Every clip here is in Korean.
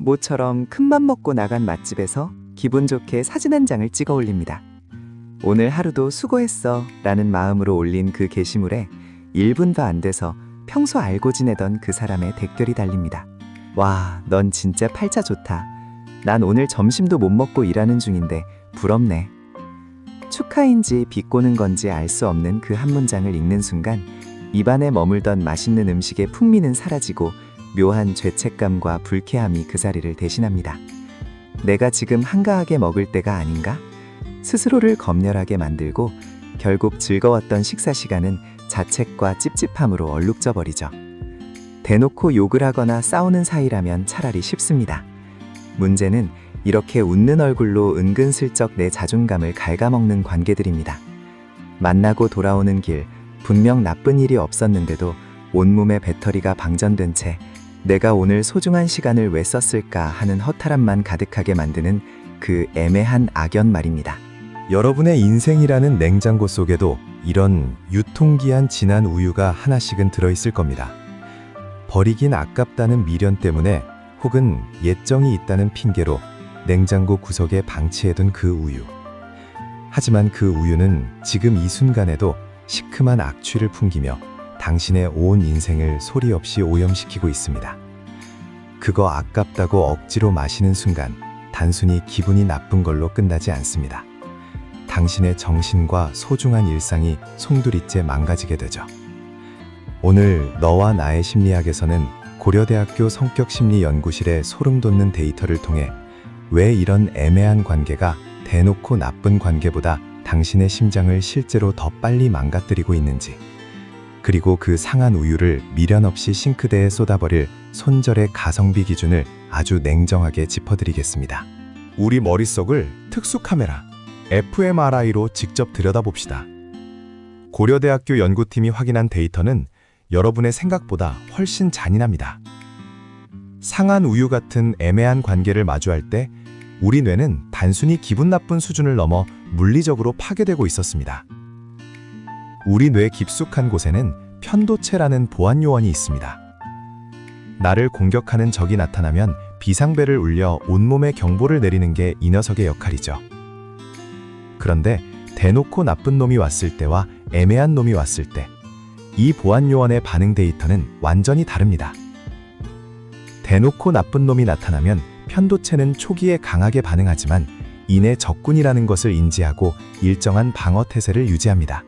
모처럼 큰맘 먹고 나간 맛집에서 기분 좋게 사진 한 장을 찍어 올립니다. 오늘 하루도 수고했어 라는 마음으로 올린 그 게시물에 1분도 안 돼서 평소 알고 지내던 그 사람의 댓글이 달립니다. 와, 넌 진짜 팔자 좋다. 난 오늘 점심도 못 먹고 일하는 중인데 부럽네. 축하인지 비꼬는 건지 알 수 없는 그 한 문장을 읽는 순간 입안에 머물던 맛있는 음식의 풍미는 사라지고 묘한 죄책감과 불쾌함이 그 자리를 대신합니다. 내가 지금 한가하게 먹을 때가 아닌가? 스스로를 검열하게 만들고 결국 즐거웠던 식사 시간은 자책과 찝찝함으로 얼룩져 버리죠. 대놓고 욕을 하거나 싸우는 사이라면 차라리 쉽습니다. 문제는 이렇게 웃는 얼굴로 은근슬쩍 내 자존감을 갉아먹는 관계들입니다. 만나고 돌아오는 길, 분명 나쁜 일이 없었는데도 온몸에 배터리가 방전된 채 내가 오늘 소중한 시간을 왜 썼을까 하는 허탈함만 가득하게 만드는 그 애매한 악연 말입니다. 여러분의 인생이라는 냉장고 속에도 이런 유통기한 지난 우유가 하나씩은 들어있을 겁니다. 버리긴 아깝다는 미련 때문에 혹은 예정이 있다는 핑계로 냉장고 구석에 방치해둔 그 우유. 하지만 그 우유는 지금 이 순간에도 시큼한 악취를 풍기며 당신의 온 인생을 소리 없이 오염시키고 있습니다. 그거 아깝다고 억지로 마시는 순간 단순히 기분이 나쁜 걸로 끝나지 않습니다. 당신의 정신과 소중한 일상이 송두리째 망가지게 되죠. 오늘 너와 나의 심리학에서는 고려대학교 성격심리연구실의 소름 돋는 데이터를 통해 왜 이런 애매한 관계가 대놓고 나쁜 관계보다 당신의 심장을 실제로 더 빨리 망가뜨리고 있는지, 그리고 그 상한 우유를 미련 없이 싱크대에 쏟아버릴 손절의 가성비 기준을 아주 냉정하게 짚어드리겠습니다. 우리 머릿속을 특수카메라, fMRI로 직접 들여다봅시다. 고려대학교 연구팀이 확인한 데이터는 여러분의 생각보다 훨씬 잔인합니다. 상한 우유 같은 애매한 관계를 마주할 때 우리 뇌는 단순히 기분 나쁜 수준을 넘어 물리적으로 파괴되고 있었습니다. 우리 뇌 깊숙한 곳에는 편도체라는 보안 요원이 있습니다. 나를 공격하는 적이 나타나면 비상벨을 울려 온몸에 경보를 내리는 게 이 녀석의 역할이죠. 그런데 대놓고 나쁜 놈이 왔을 때와 애매한 놈이 왔을 때 이 보안 요원의 반응 데이터는 완전히 다릅니다. 대놓고 나쁜 놈이 나타나면 편도체는 초기에 강하게 반응하지만 이내 적군이라는 것을 인지하고 일정한 방어 태세를 유지합니다.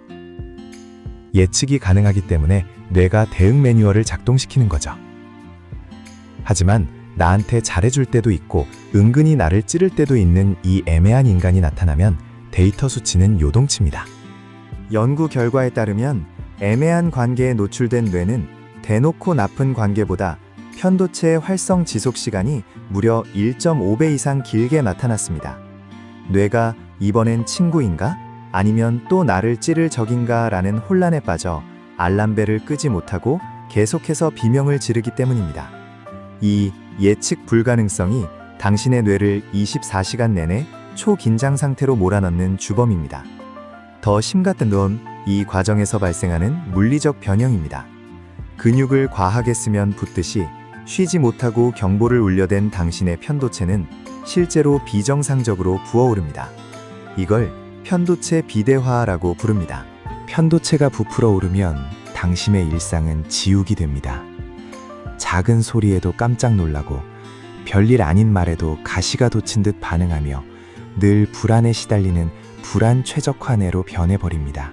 예측이 가능하기 때문에 뇌가 대응 매뉴얼을 작동시키는 거죠. 하지만 나한테 잘해줄 때도 있고 은근히 나를 찌를 때도 있는 이 애매한 인간이 나타나면 데이터 수치는 요동칩니다. 연구 결과에 따르면 애매한 관계에 노출된 뇌는 대놓고 나쁜 관계보다 편도체의 활성 지속 시간이 무려 1.5배 이상 길게 나타났습니다. 뇌가 이번엔 친구인가? 아니면 또 나를 찌를 적인가? 라는 혼란에 빠져 알람벨을 끄지 못하고 계속해서 비명을 지르기 때문입니다. 이 예측 불가능성이 당신의 뇌를 24시간 내내 초긴장 상태로 몰아넣는 주범입니다. 더 심각한 건 이 과정에서 발생하는 물리적 변형입니다. 근육을 과하게 쓰면 붓듯이 쉬지 못하고 경보를 울려댄 당신의 편도체는 실제로 비정상적으로 부어오릅니다. 이걸 편도체 비대화라고 부릅니다. 편도체가 부풀어 오르면 당신의 일상은 지옥이 됩니다. 작은 소리에도 깜짝 놀라고 별일 아닌 말에도 가시가 돋친 듯 반응하며 늘 불안에 시달리는 불안 최적화뇌로 변해버립니다.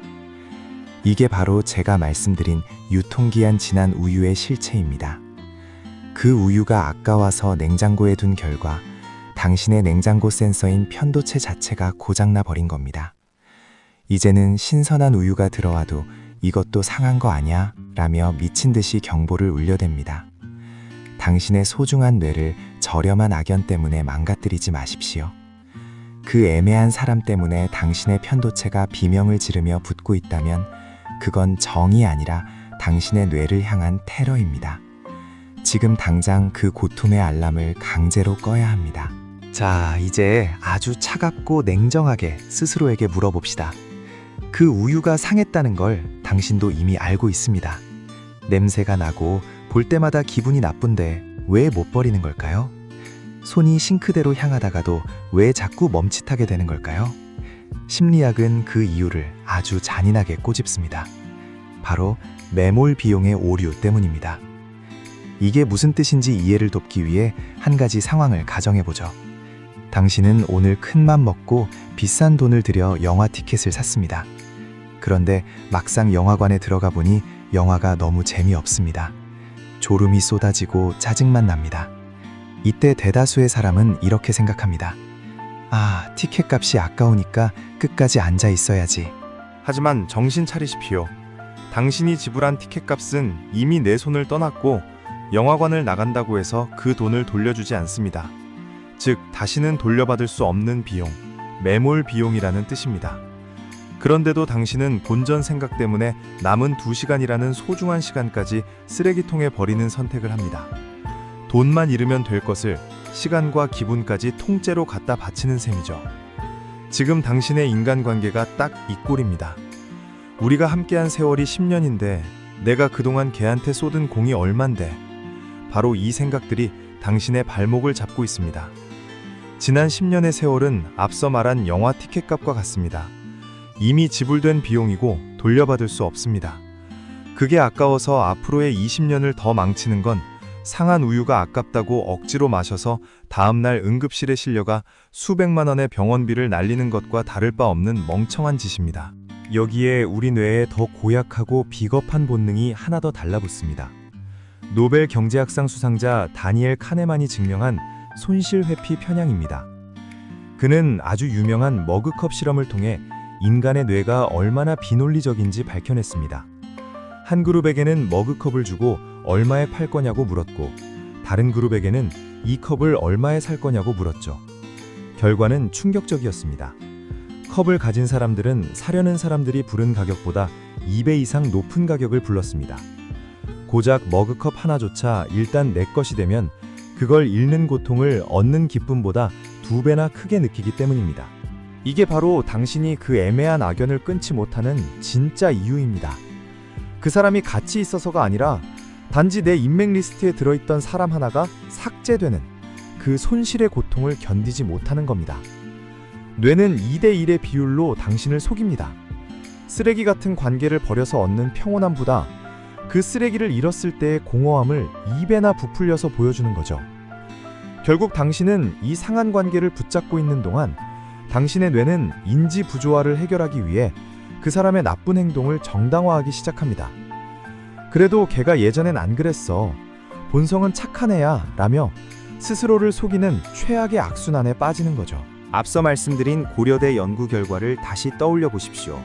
이게 바로 제가 말씀드린 유통기한 지난 우유의 실체입니다. 그 우유가 아까워서 냉장고에 둔 결과 당신의 냉장고 센서인 편도체 자체가 고장나 버린 겁니다. 이제는 신선한 우유가 들어와도 이것도 상한 거 아냐? 라며 미친 듯이 경보를 울려댑니다. 당신의 소중한 뇌를 저렴한 악연 때문에 망가뜨리지 마십시오. 그 애매한 사람 때문에 당신의 편도체가 비명을 지르며 붓고 있다면 그건 정이 아니라 당신의 뇌를 향한 테러입니다. 지금 당장 그 고통의 알람을 강제로 꺼야 합니다. 자, 이제 아주 차갑고 냉정하게 스스로에게 물어봅시다. 그 우유가 상했다는 걸 당신도 이미 알고 있습니다. 냄새가 나고 볼 때마다 기분이 나쁜데 왜 못 버리는 걸까요? 손이 싱크대로 향하다가도 왜 자꾸 멈칫하게 되는 걸까요? 심리학은 그 이유를 아주 잔인하게 꼬집습니다. 바로 매몰 비용의 오류 때문입니다. 이게 무슨 뜻인지 이해를 돕기 위해 한 가지 상황을 가정해보죠. 당신은 오늘 큰 맘 먹고 비싼 돈을 들여 영화 티켓을 샀습니다. 그런데 막상 영화관에 들어가 보니 영화가 너무 재미없습니다. 졸음이 쏟아지고 짜증만 납니다. 이때 대다수의 사람은 이렇게 생각합니다. 아, 티켓 값이 아까우니까 끝까지 앉아 있어야지. 하지만 정신 차리십시오. 당신이 지불한 티켓 값은 이미 내 손을 떠났고 영화관을 나간다고 해서 그 돈을 돌려주지 않습니다. 즉, 다시는 돌려받을 수 없는 비용, 매몰 비용이라는 뜻입니다. 그런데도 당신은 본전 생각 때문에 남은 2시간이라는 소중한 시간까지 쓰레기통에 버리는 선택을 합니다. 돈만 잃으면 될 것을 시간과 기분까지 통째로 갖다 바치는 셈이죠. 지금 당신의 인간관계가 딱 이 꼴입니다. 우리가 함께한 세월이 10년인데 내가 그동안 걔한테 쏟은 공이 얼만데, 바로 이 생각들이 당신의 발목을 잡고 있습니다. 지난 10년의 세월은 앞서 말한 영화 티켓값과 같습니다. 이미 지불된 비용이고 돌려받을 수 없습니다. 그게 아까워서 앞으로의 20년을 더 망치는 건 상한 우유가 아깝다고 억지로 마셔서 다음날 응급실에 실려가 수백만 원의 병원비를 날리는 것과 다를 바 없는 멍청한 짓입니다. 여기에 우리 뇌에 더 고약하고 비겁한 본능이 하나 더 달라붙습니다. 노벨 경제학상 수상자 다니엘 카네만이 증명한 손실회피 편향입니다. 그는 아주 유명한 머그컵 실험을 통해 인간의 뇌가 얼마나 비논리적인지 밝혀냈습니다. 한 그룹에게는 머그컵을 주고 얼마에 팔 거냐고 물었고, 다른 그룹에게는 이 컵을 얼마에 살 거냐고 물었죠. 결과는 충격적이었습니다. 컵을 가진 사람들은 사려는 사람들이 부른 가격보다 2배 이상 높은 가격을 불렀습니다. 고작 머그컵 하나조차 일단 내 것이 되면 그걸 잃는 고통을 얻는 기쁨보다 2배나 크게 느끼기 때문입니다. 이게 바로 당신이 그 애매한 악연을 끊지 못하는 진짜 이유입니다. 그 사람이 가치 있어서가 아니라 단지 내 인맥 리스트에 들어있던 사람 하나가 삭제되는 그 손실의 고통을 견디지 못하는 겁니다. 뇌는 2대1의 비율로 당신을 속입니다. 쓰레기 같은 관계를 버려서 얻는 평온함보다 그 쓰레기를 잃었을 때의 공허함을 2배나 부풀려서 보여주는 거죠. 결국 당신은 이 상한 관계를 붙잡고 있는 동안 당신의 뇌는 인지 부조화를 해결하기 위해 그 사람의 나쁜 행동을 정당화하기 시작합니다. 그래도 걔가 예전엔 안 그랬어. 본성은 착한 애야. 라며 스스로를 속이는 최악의 악순환에 빠지는 거죠. 앞서 말씀드린 고려대 연구 결과를 다시 떠올려 보십시오.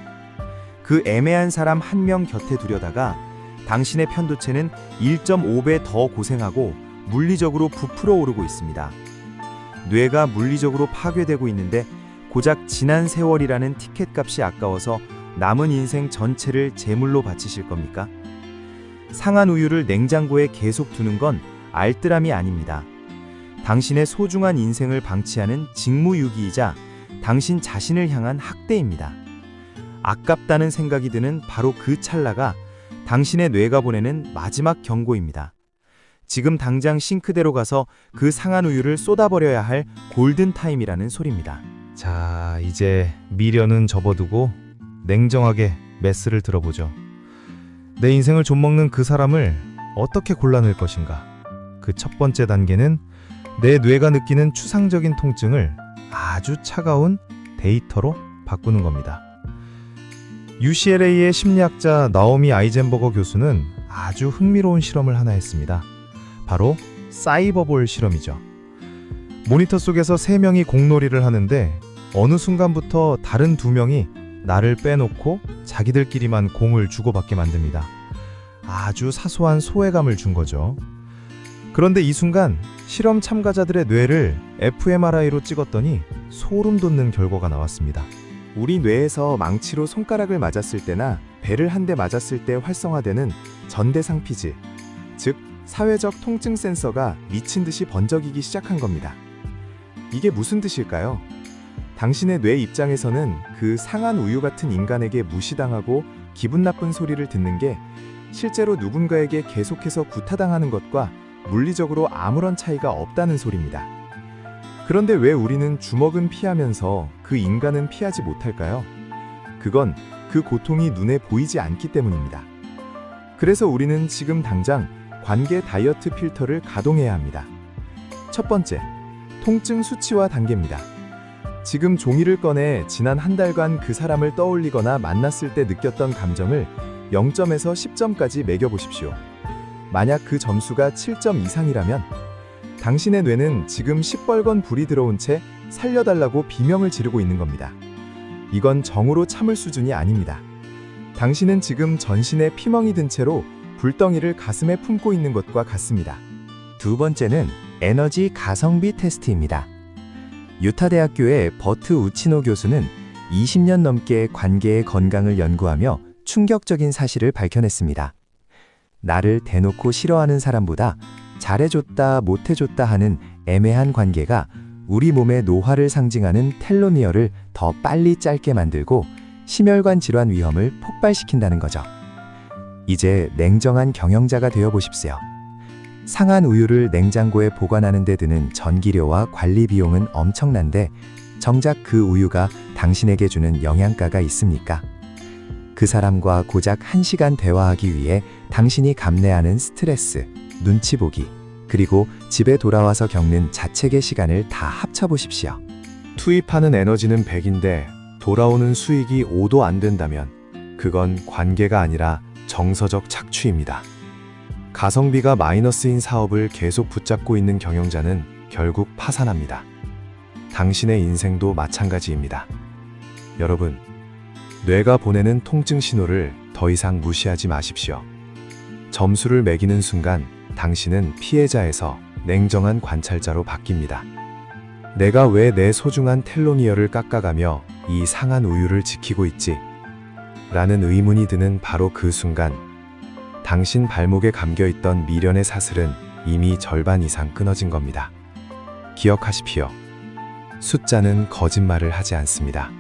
그 애매한 사람 한 명 곁에 두려다가 당신의 편도체는 1.5배 더 고생하고 물리적으로 부풀어 오르고 있습니다. 뇌가 물리적으로 파괴되고 있는데 고작 지난 세월이라는 티켓 값이 아까워서 남은 인생 전체를 제물로 바치실 겁니까? 상한 우유를 냉장고에 계속 두는 건 알뜰함이 아닙니다. 당신의 소중한 인생을 방치하는 직무유기이자 당신 자신을 향한 학대입니다. 아깝다는 생각이 드는 바로 그 찰나가 당신의 뇌가 보내는 마지막 경고입니다. 지금 당장 싱크대로 가서 그 상한 우유를 쏟아버려야 할 골든타임이라는 소리입니다. 자, 이제 미련은 접어두고 냉정하게 메스를 들어보죠. 내 인생을 좀먹는 그 사람을 어떻게 골라낼 것인가? 그 첫 번째 단계는 내 뇌가 느끼는 추상적인 통증을 아주 차가운 데이터로 바꾸는 겁니다. UCLA의 심리학자 나오미 아이젠버거 교수는 아주 흥미로운 실험을 하나 했습니다. 바로 사이버볼 실험이죠. 모니터 속에서 3명이 공놀이를 하는데 어느 순간부터 다른 2명이 나를 빼놓고 자기들끼리만 공을 주고받게 만듭니다. 아주 사소한 소외감을 준 거죠. 그런데 이 순간 실험 참가자들의 뇌를 fMRI로 찍었더니 소름 돋는 결과가 나왔습니다. 우리 뇌에서 망치로 손가락을 맞았을 때나 배를 한 대 맞았을 때 활성화되는 전대상피질, 즉 사회적 통증 센서가 미친 듯이 번쩍이기 시작한 겁니다. 이게 무슨 뜻일까요? 당신의 뇌 입장에서는 그 상한 우유 같은 인간에게 무시당하고 기분 나쁜 소리를 듣는 게 실제로 누군가에게 계속해서 구타당하는 것과 물리적으로 아무런 차이가 없다는 소리입니다. 그런데 왜 우리는 주먹은 피하면서 그 인간은 피하지 못할까요? 그건 그 고통이 눈에 보이지 않기 때문입니다. 그래서 우리는 지금 당장 관계 다이어트 필터를 가동해야 합니다. 첫 번째, 통증 수치와 단계입니다. 지금 종이를 꺼내 지난 한 달간 그 사람을 떠올리거나 만났을 때 느꼈던 감정을 0점에서 10점까지 매겨보십시오. 만약 그 점수가 7점 이상이라면 당신의 뇌는 지금 시뻘건 불이 들어온 채 살려달라고 비명을 지르고 있는 겁니다. 이건 정으로 참을 수준이 아닙니다. 당신은 지금 전신에 피멍이 든 채로 불덩이를 가슴에 품고 있는 것과 같습니다. 두 번째는 에너지 가성비 테스트입니다. 유타 대학교의 버트 우치노 교수는 20년 넘게 관계의 건강을 연구하며 충격적인 사실을 밝혀냈습니다. 나를 대놓고 싫어하는 사람보다 잘해줬다 못해줬다 하는 애매한 관계가 우리 몸의 노화를 상징하는 텔로미어를 더 빨리 짧게 만들고 심혈관 질환 위험을 폭발시킨다는 거죠. 이제 냉정한 경영자가 되어 보십시오. 상한 우유를 냉장고에 보관하는 데 드는 전기료와 관리 비용은 엄청난데 정작 그 우유가 당신에게 주는 영양가가 있습니까? 그 사람과 고작 1시간 대화하기 위해 당신이 감내하는 스트레스, 눈치 보기, 그리고 집에 돌아와서 겪는 자책의 시간을 다 합쳐보십시오. 투입하는 에너지는 100인데 돌아오는 수익이 5도 안 된다면 그건 관계가 아니라 정서적 착취입니다. 가성비가 마이너스인 사업을 계속 붙잡고 있는 경영자는 결국 파산합니다. 당신의 인생도 마찬가지입니다. 여러분, 뇌가 보내는 통증 신호를 더 이상 무시하지 마십시오. 점수를 매기는 순간 당신은 피해자에서 냉정한 관찰자로 바뀝니다. 내가 왜 내 소중한 텔로미어를 깎아가며 이 상한 우유를 지키고 있지? 라는 의문이 드는 바로 그 순간 당신 발목에 감겨있던 미련의 사슬은 이미 절반 이상 끊어진 겁니다. 기억하십시오. 숫자는 거짓말을 하지 않습니다.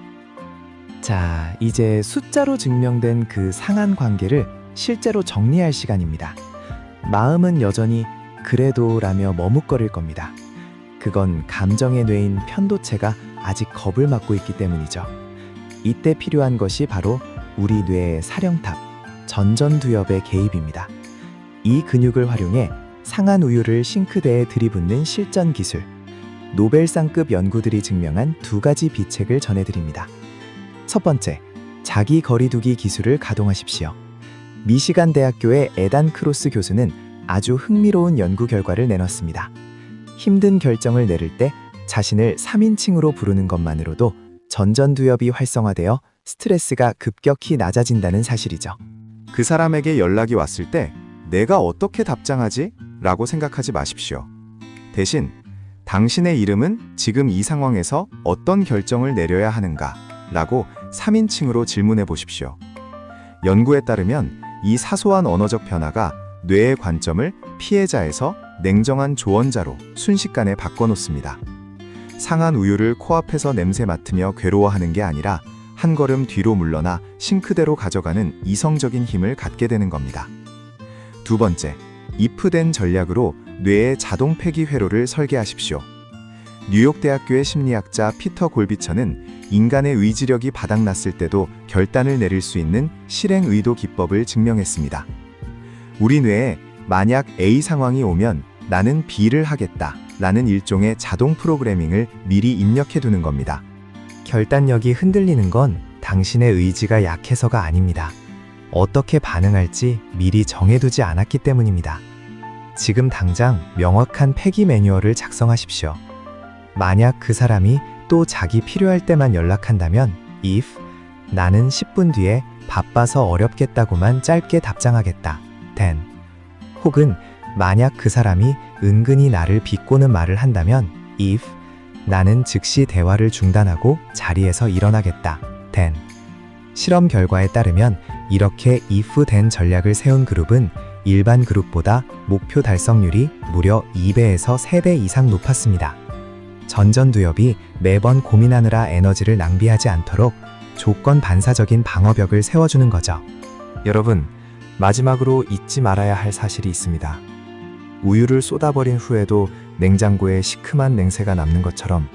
자, 이제 숫자로 증명된 그 상한 관계를 실제로 정리할 시간입니다. 마음은 여전히 그래도 라며 머뭇거릴 겁니다. 그건 감정의 뇌인 편도체가 아직 겁을 맡고 있기 때문이죠. 이때 필요한 것이 바로 우리 뇌의 사령탑, 전전두엽의 개입입니다. 이 근육을 활용해 상한 우유를 싱크대에 들이붓는 실전 기술, 노벨상급 연구들이 증명한 두 가지 비책을 전해드립니다. 첫 번째, 자기 거리두기 기술을 가동하십시오. 미시간 대학교의 에단 크로스 교수는 아주 흥미로운 연구 결과를 내놨습니다. 힘든 결정을 내릴 때 자신을 3인칭으로 부르는 것만으로도 전전두엽이 활성화되어 스트레스가 급격히 낮아진다는 사실이죠. 그 사람에게 연락이 왔을 때 내가 어떻게 답장하지? 라고 생각하지 마십시오. 대신 당신의 이름은 지금 이 상황에서 어떤 결정을 내려야 하는가? 라고 3인칭으로 질문해 보십시오. 연구에 따르면 이 사소한 언어적 변화가 뇌의 관점을 피해자에서 냉정한 조언자로 순식간에 바꿔놓습니다. 상한 우유를 코앞에서 냄새 맡으며 괴로워하는 게 아니라 한 걸음 뒤로 물러나 싱크대로 가져가는 이성적인 힘을 갖게 되는 겁니다. 두 번째, if된 전략으로 뇌의 자동 폐기 회로를 설계하십시오. 뉴욕대학교의 심리학자 피터 골비처는 인간의 의지력이 바닥났을 때도 결단을 내릴 수 있는 실행 의도 기법을 증명했습니다. 우리 뇌에 만약 A 상황이 오면 나는 B를 하겠다 라는 일종의 자동 프로그래밍을 미리 입력해 두는 겁니다. 결단력이 흔들리는 건 당신의 의지가 약해서가 아닙니다. 어떻게 반응할지 미리 정해두지 않았기 때문입니다. 지금 당장 명확한 폐기 매뉴얼을 작성하십시오. 만약 그 사람이 또 자기 필요할 때만 연락한다면 if 나는 10분 뒤에 바빠서 어렵겠다고만 짧게 답장하겠다. then 혹은 만약 그 사람이 은근히 나를 비꼬는 말을 한다면 if 나는 즉시 대화를 중단하고 자리에서 일어나겠다. then 실험 결과에 따르면 이렇게 if then 전략을 세운 그룹은 일반 그룹보다 목표 달성률이 무려 2배에서 3배 이상 높았습니다. 전전두엽이 매번 고민하느라 에너지를 낭비하지 않도록 조건 반사적인 방어벽을 세워주는 거죠. 여러분, 마지막으로 잊지 말아야 할 사실이 있습니다. 우유를 쏟아버린 후에도 냉장고에 시큼한 냉새가 남는 것처럼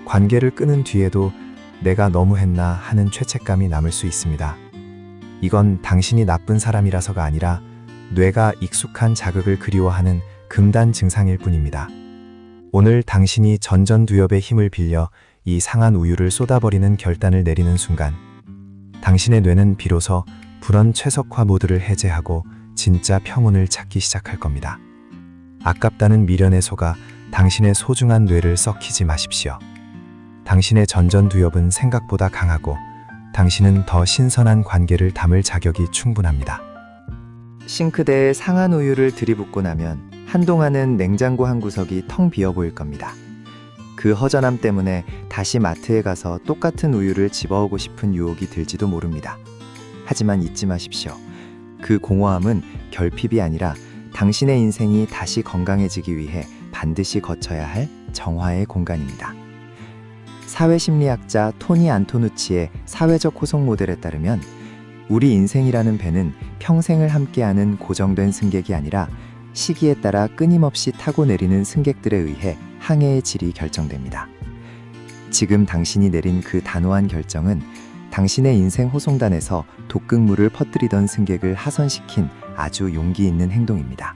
관계를 끊은 뒤에도 내가 너무했나 하는 죄책감이 남을 수 있습니다. 이건 당신이 나쁜 사람이라서가 아니라 뇌가 익숙한 자극을 그리워하는 금단 증상일 뿐입니다. 오늘 당신이 전전두엽의 힘을 빌려 이 상한 우유를 쏟아버리는 결단을 내리는 순간, 당신의 뇌는 비로소 불원 최석화 모드를 해제하고 진짜 평온을 찾기 시작할 겁니다. 아깝다는 미련에 속아 당신의 소중한 뇌를 썩히지 마십시오. 당신의 전전두엽은 생각보다 강하고 당신은 더 신선한 관계를 담을 자격이 충분합니다. 싱크대에 상한 우유를 들이붓고 나면 한동안은 냉장고 한 구석이 텅 비어 보일 겁니다. 그 허전함 때문에 다시 마트에 가서 똑같은 우유를 집어오고 싶은 유혹이 들지도 모릅니다. 하지만 잊지 마십시오. 그 공허함은 결핍이 아니라 당신의 인생이 다시 건강해지기 위해 반드시 거쳐야 할 정화의 공간입니다. 사회심리학자 토니 안토누치의 사회적 호송 모델에 따르면 우리 인생이라는 배는 평생을 함께하는 고정된 승객이 아니라 시기에 따라 끊임없이 타고 내리는 승객들에 의해 항해의 질이 결정됩니다. 지금 당신이 내린 그 단호한 결정은 당신의 인생 호송단에서 독극물을 퍼뜨리던 승객을 하선시킨 아주 용기 있는 행동입니다.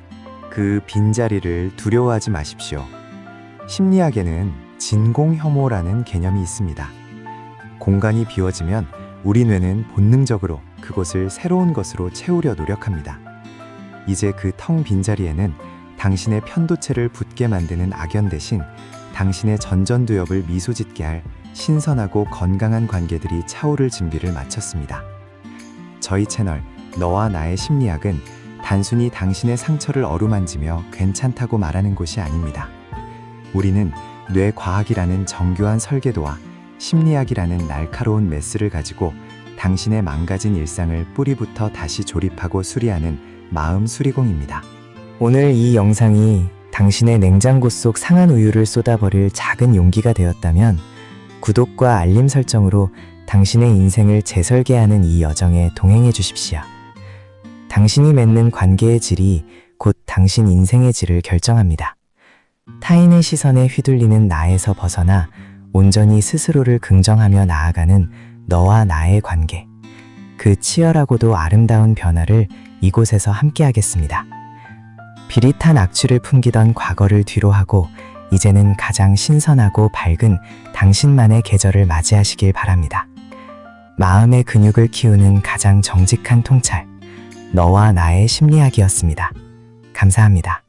그 빈자리를 두려워하지 마십시오. 심리학에는 진공혐오라는 개념이 있습니다. 공간이 비워지면 우리 뇌는 본능적으로 그곳을 새로운 것으로 채우려 노력합니다. 이제 그 텅 빈자리에는 당신의 편도체를 붓게 만드는 악연 대신 당신의 전전두엽을 미소짓게 할 신선하고 건강한 관계들이 차오를 준비를 마쳤습니다. 저희 채널 너와 나의 심리학은 단순히 당신의 상처를 어루만지며 괜찮다고 말하는 곳이 아닙니다. 우리는 뇌과학이라는 정교한 설계도와 심리학이라는 날카로운 메스를 가지고 당신의 망가진 일상을 뿌리부터 다시 조립하고 수리하는 마음 수리공입니다. 오늘 이 영상이 당신의 냉장고 속 상한 우유를 쏟아버릴 작은 용기가 되었다면 구독과 알림 설정으로 당신의 인생을 재설계하는 이 여정에 동행해 주십시오. 당신이 맺는 관계의 질이 곧 당신 인생의 질을 결정합니다. 타인의 시선에 휘둘리는 나에서 벗어나 온전히 스스로를 긍정하며 나아가는 너와 나의 관계. 그 치열하고도 아름다운 변화를 이곳에서 함께하겠습니다. 비릿한 악취를 풍기던 과거를 뒤로하고 이제는 가장 신선하고 밝은 당신만의 계절을 맞이하시길 바랍니다. 마음의 근육을 키우는 가장 정직한 통찰, 너와 나의 심리학이었습니다. 감사합니다.